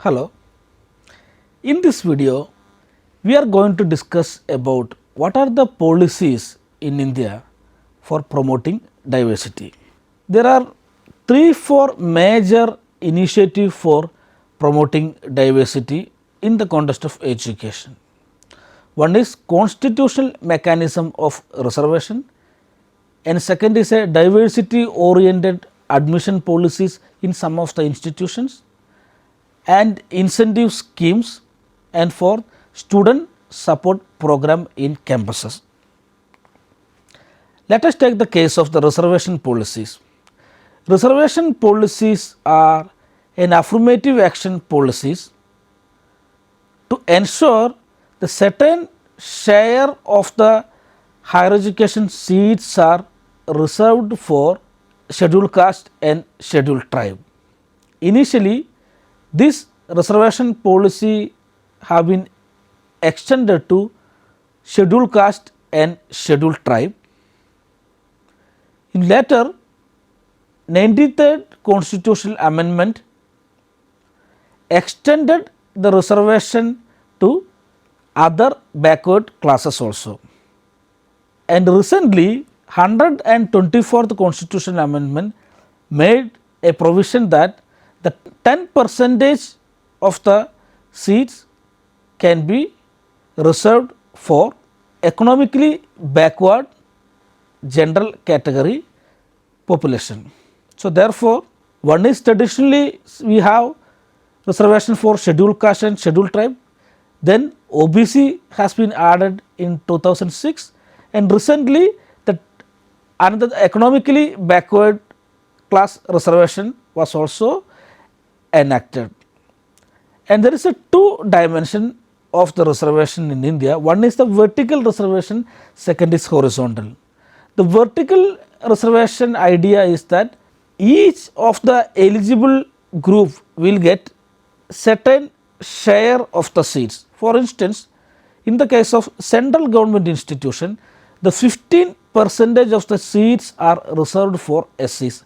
Hello. In this video, we are going to discuss about what are the policies in India for promoting diversity. There are 3-4 major initiatives for promoting diversity in the context of education. One is constitutional mechanism of reservation, and second is a diversity oriented admission policies in some of the institutions, and incentive schemes, and for student support program in campuses. Let us take the case of the reservation policies. Reservation policies are an affirmative action policies to ensure the certain share of the higher education seats are reserved for scheduled caste and scheduled tribe. Initially, this reservation policy have been extended to scheduled caste and scheduled tribe. In later 93rd constitutional amendment extended the reservation to other backward classes also. And recently 124th constitutional amendment made a provision that the 10% of the seats can be reserved for economically backward general category population. So, therefore, one is traditionally we have reservation for scheduled caste and scheduled tribe, then OBC has been added in 2006, and recently the another economically backward class reservation was also enacted. And there is a two dimension of the reservation in India. One is the vertical reservation, second is horizontal. The vertical reservation idea is that each of the eligible group will get certain share of the seats. For instance, in the case of central government institution, the 15% of the seats are reserved for SCs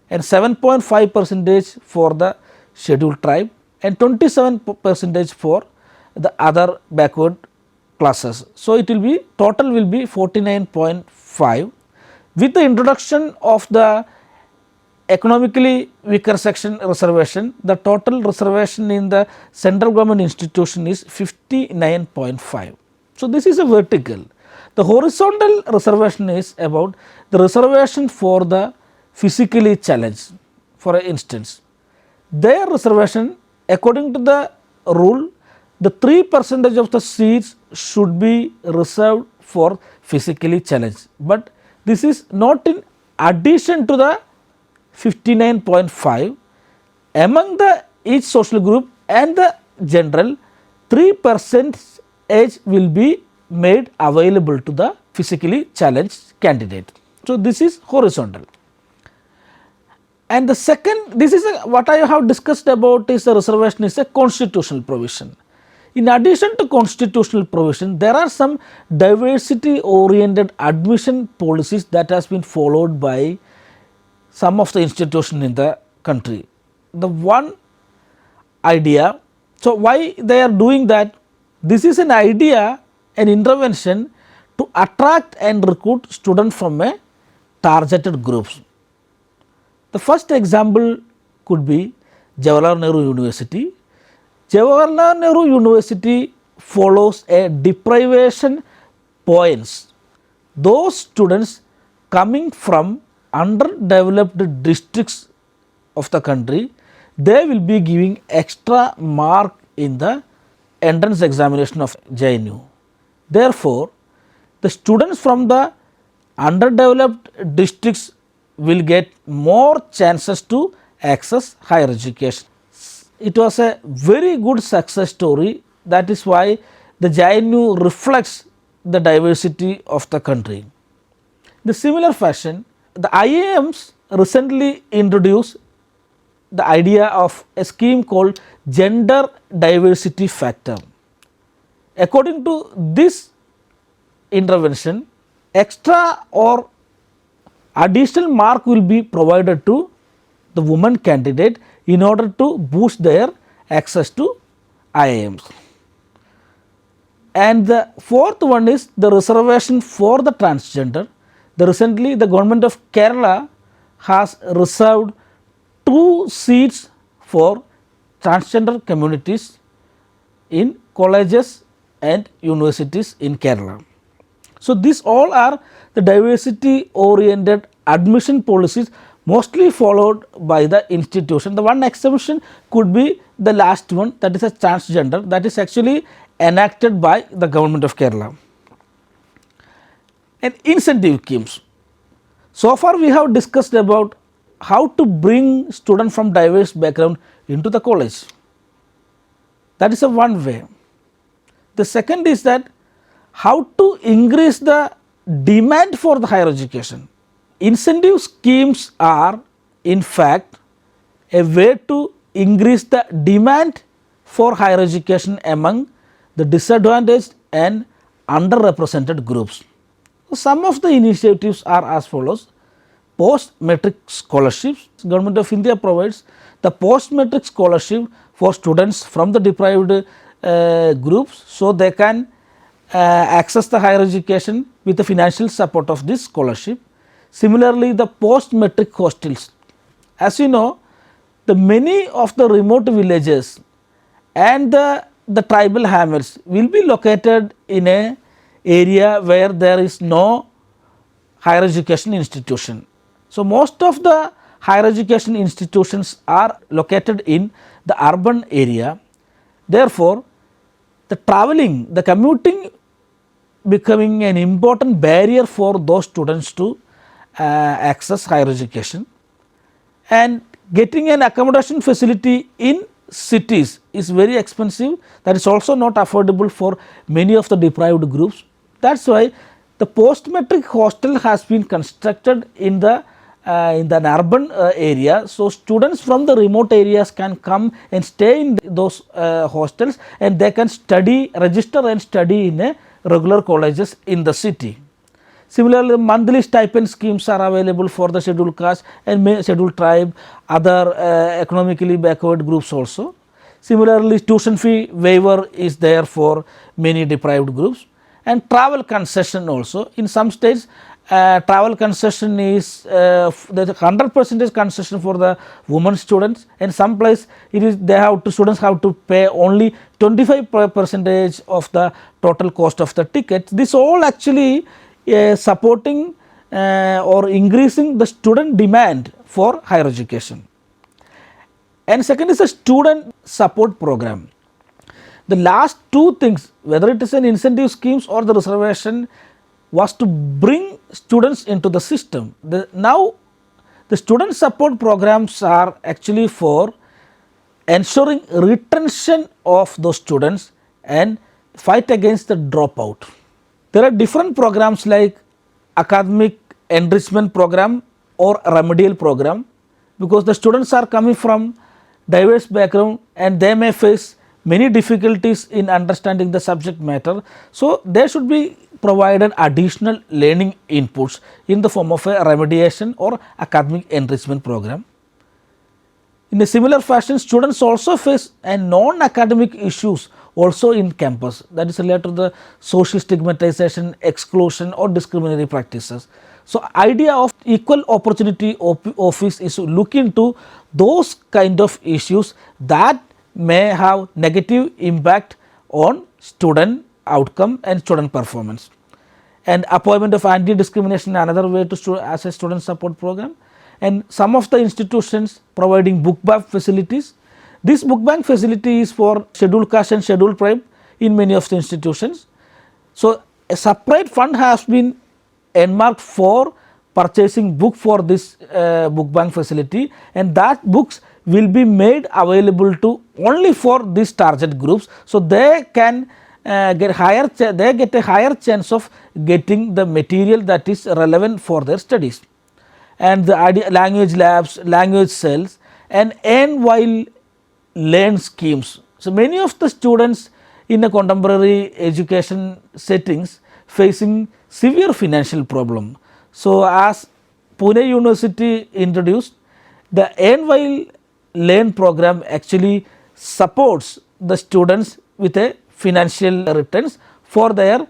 and 7.5% for the scheduled tribe and 27% for the other backward classes. So, it will be total will be 49.5. With the introduction of the economically weaker section reservation, the total reservation in the central government institution is 59.5. So, this is a vertical. The horizontal reservation is about the reservation for the physically challenged. For instance, their reservation according to the rule, the 3% of the seats should be reserved for physically challenged, but this is not in addition to the 59.5 among the each social group and the general 3% will be made available to the physically challenged candidate. So, this is horizontal. And the second, this is what I have discussed about is the reservation is a constitutional provision. In addition to constitutional provision, there are some diversity oriented admission policies that has been followed by some of the institutions in the country. The one idea, so why they are doing that? This is an idea, an intervention to attract and recruit students from a targeted groups. The first example could be Jawaharlal Nehru University. Jawaharlal Nehru University follows a deprivation points. Those students coming from underdeveloped districts of the country, they will be giving extra mark in the entrance examination of JNU. Therefore, the students from the underdeveloped districts will get more chances to access higher education. It was a very good success story. That is why the JNU reflects the diversity of the country. In the similar fashion, the IIMs recently introduced the idea of a scheme called gender diversity factor. According to this intervention, extra or additional mark will be provided to the woman candidate in order to boost their access to IIMs. And the fourth one is the reservation for the transgender. Recently the government of Kerala has reserved 2 seats for transgender communities in colleges and universities in Kerala. So, these all are the diversity oriented admission policies mostly followed by the institution. The one exception could be the last one, that is a transgender, that is actually enacted by the government of Kerala. And incentive schemes. So far we have discussed about how to bring students from diverse background into the college. That is a one way. The second is that how to increase the demand for the higher education. Incentive schemes are in fact a way to increase the demand for higher education among the disadvantaged and underrepresented groups. Some of the initiatives are as follows: post-matric scholarships. Government of India provides the post-matric scholarship for students from the deprived groups, so they can access the higher education with the financial support of this scholarship. Similarly, the post-matric hostels. As you know, the many of the remote villages and the tribal hamlets will be located in a area where there is no higher education institution. So, most of the higher education institutions are located in the urban area. Therefore, the traveling, the commuting becoming an important barrier for those students to access higher education, and getting an accommodation facility in cities is very expensive. That is also not affordable for many of the deprived groups. That is why the post-matric hostel has been constructed in an urban area. So, students from the remote areas can come and stay in those hostels, and they can study, register and study in a regular colleges in the city. Similarly, monthly stipend schemes are available for the scheduled caste and scheduled tribe, other economically backward groups also. Similarly, tuition fee waiver is there for many deprived groups, and travel concession also. In some states, travel concession is the 100% concession for the women students, and some place it is students have to pay only 25% of the total cost of the ticket. This all actually supporting or increasing the student demand for higher education. And second is a student support program. The last two things, whether it is an incentive schemes or the reservation, was to bring students into the system. Now the student support programs are actually for ensuring retention of those students and fight against the dropout. There are different programs like academic enrichment program or remedial program, because the students are coming from diverse background and they may face many difficulties in understanding the subject matter. So, they should be provided additional learning inputs in the form of a remediation or academic enrichment program. In a similar fashion, students also face a non-academic issues also in campus, that is related to the social stigmatization, exclusion or discriminatory practices. So, idea of equal opportunity office is to look into those kind of issues that may have negative impact on student outcome and student performance. And appointment of anti-discrimination, another way to as a student support program. And some of the institutions providing book bank facilities. This book bank facility is for scheduled caste and scheduled tribe in many of the institutions. So, a separate fund has been earmarked for purchasing book for this book bank facility, and that books will be made available to only for these target groups. So, they can get a higher chance of getting the material that is relevant for their studies. And the language labs, language cells and earn while learn schemes. So, many of the students in a contemporary education settings facing severe financial problem. So, as Pune University introduced, the earn while learn program actually supports the students with a financial returns for their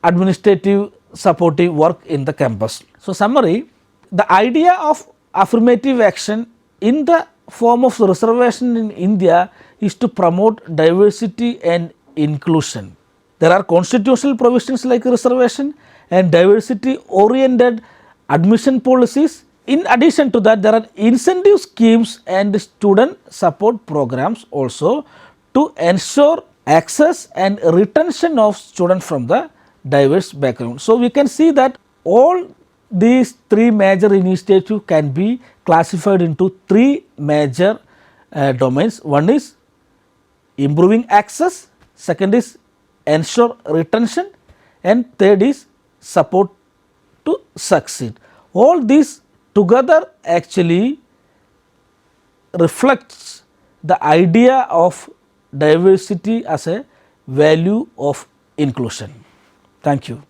administrative supportive work in the campus. So, summary, the idea of affirmative action in the form of reservation in India is to promote diversity and inclusion. There are constitutional provisions like reservation and diversity oriented admission policies. In addition to that, there are incentive schemes and student support programs also to ensure access and retention of students from the diverse background. So, we can see that all these three major initiatives can be classified into three major domains. One is improving access, second is ensure retention, and third is support to succeed. All these together actually reflects the idea of diversity as a value of inclusion. Thank you.